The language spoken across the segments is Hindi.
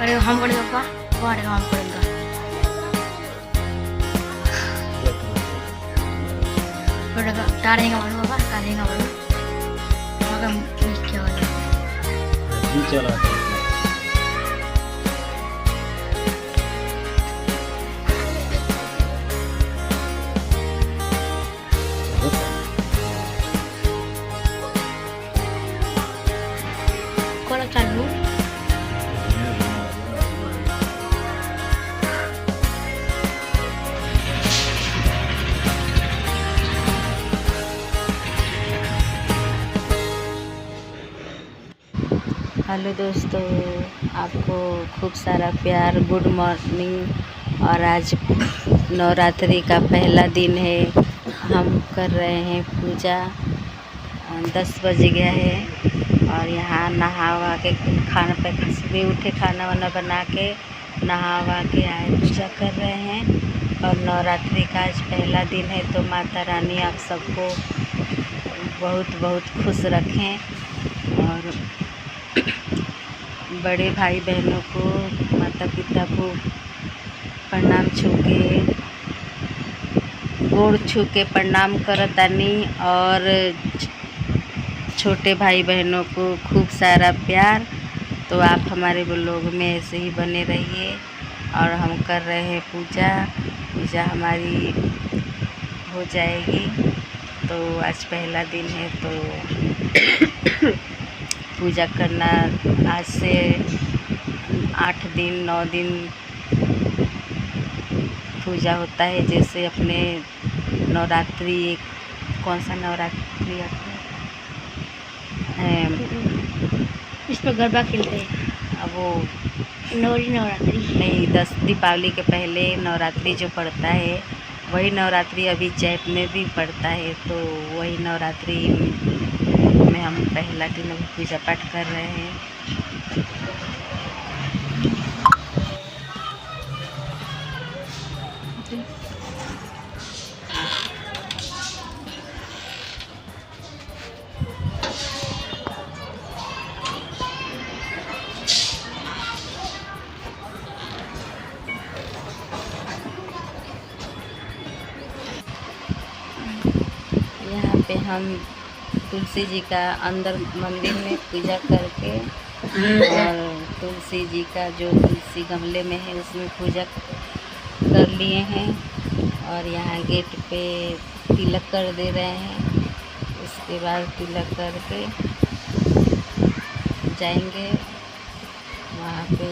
अरे हम करेंगे पापा, वो अरे हम करेंगे बड़ा तारेंगे मालूम पापा, तारेंगे मालूम मगर मिस क्या वाला जी चला kalau candu हेलो दोस्तों, आपको खूब सारा प्यार, गुड मॉर्निंग। और आज नवरात्रि का पहला दिन है। हम कर रहे हैं पूजा। 10 बज गया है और यहाँ नहा वहा के खाना पे सुबह उठे, खाना वाना बना के नहा वहा के आए, पूजा कर रहे हैं। और नवरात्रि का आज पहला दिन है, तो माता रानी आप सबको बहुत बहुत खुश रखें। और बड़े भाई बहनों को, माता पिता को प्रणाम छू के, गोड़ छू के प्रणाम करतानी। और छोटे भाई बहनों को खूब सारा प्यार। तो आप हमारे ब्लॉग में ऐसे ही बने रहिए। और हम कर रहे हैं पूजा हमारी हो जाएगी। तो आज पहला दिन है, तो पूजा करना आज से 8 दिन 9 दिन पूजा होता है। जैसे अपने नवरात्रि, कौन सा नवरात्रि आता है, इस पर गरबा खेलते हैं। अब वो नवरात्रि नहीं, 10 दीपावली के पहले नवरात्रि जो पड़ता है, वही नवरात्रि अभी चैत में भी पड़ता है। तो वही नवरात्रि में हम पहला दिन अभी पूजा पाठ कर रहे हैं। यहाँ पे हम तुलसी जी का अंदर मंदिर में पूजा करके, और तुलसी जी का जो तुलसी गमले में है उसमें पूजा कर लिए हैं। और यहाँ गेट पे तिलक कर दे रहे हैं। उसके बाद तिलक करके जाएंगे वहाँ पे।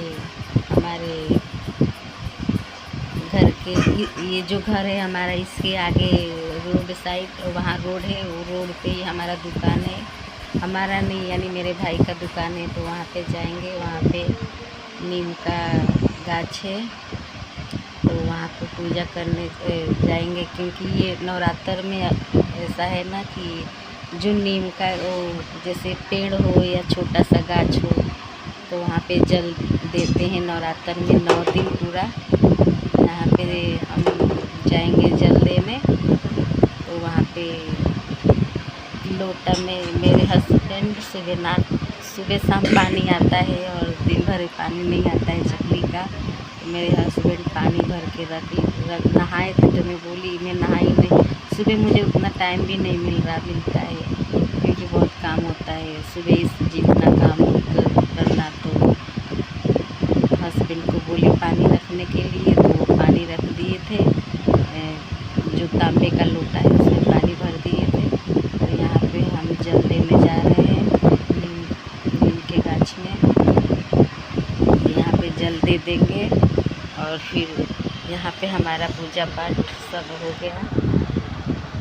हमारे घर के ये जो घर है हमारा, इसके आगे रोड साइड, वहाँ रोड है, वो रोड पे ही हमारा दुकान है। हमारा नहीं, यानी मेरे भाई का दुकान है। तो वहाँ पे जाएंगे। वहाँ पे नीम का गाछ है, तो वहाँ पे पूजा करने जाएंगे। क्योंकि ये नवरात्र में ऐसा है ना कि जो नीम का वो जैसे पेड़ हो या छोटा सा गाछ हो, तो वहाँ पे जल देते हैं नवरात्र में 9 दिन पूरा। यहाँ पे हम जाएंगे जल देने। तो वहाँ पे लोटा में मेरे हस्बैंड सुबह शाम पानी आता है, और दिन भर पानी नहीं आता है चकली का। तो मेरे हस्बैंड पानी भर के रख नहाए थे। तो मैं बोली मैं नहाई नहीं, सुबह मुझे उतना टाइम भी नहीं मिलता है, क्योंकि बहुत काम होता है सुबह जितना काम करना। तो हस्बैंड को बोली पानी रखने के लिए, तो वो पानी रख दिए थे। जो तांबे का लोटा है उसमें पानी भर दिए थे। और यहाँ पे हम जल लेने जा रहे हैं नीम के गाछ में। यहाँ पे जल दे देंगे और फिर यहाँ पे हमारा पूजा पाठ सब हो गया।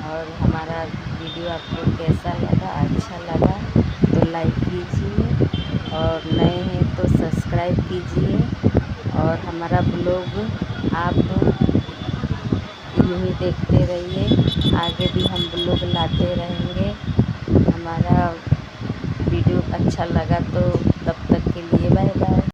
और हमारा वीडियो आपको कैसा लगा, अच्छा लगा तो लाइक कीजिए, और नए हैं तो सब्सक्राइब कीजिए। और हमारा ब्लॉग आप यूँ ही देखते रहिए, आगे भी हम ब्लॉग लाते रहेंगे। हमारा वीडियो अच्छा लगा तो तब तक के लिए बाय।